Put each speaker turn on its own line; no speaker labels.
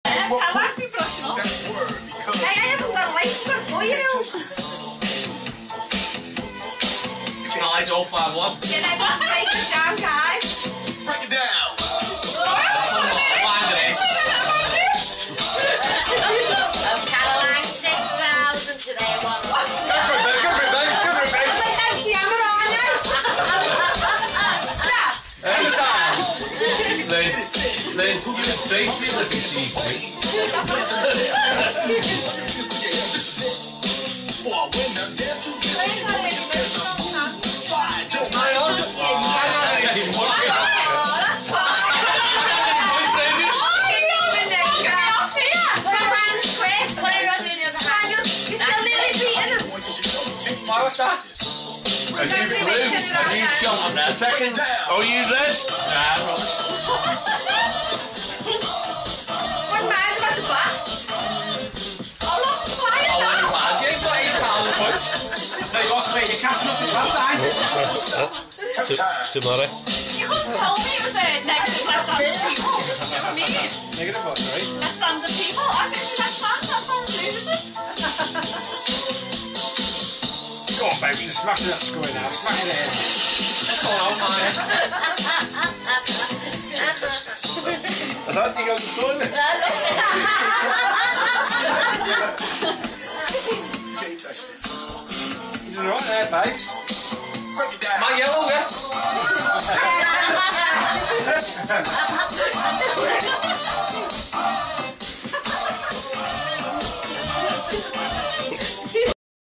I like to be brushing up.
Hey, I haven't got a life, I've got a 4-year-old.
I like all 5-1.
Yeah, that's what break it down, guys.
Break it down.
Caroline, 6,000 today, one.
Go for it, babe. Go for it, babe. Go for it, babe.
It's like MC Hammer on now. Stop.
Every time. Lynn, you can say she's a bit cheeky. What's that?
I
need shot on that.
Second down.
Oh, you led?
Nah, no.
What man's about the back?
Oh, look, the flying
Oh,
down.
you mad? You ain't got 8 pounds of punch.
Tell you what, mate, you're catching up to that time.
Tomorrow.
You couldn't tell me it was negative left-handed people. You know what I mean?
Negative what, sorry?
Left-handed people. I said left-handed, that's not lunacy.
Go on, babe, she's smashing that score now. Smash it in.
Let's go out, man.
I thought you got the sun.
Can't touch this.
You doing alright there, babes?
Break it down.
My yellow, yeah?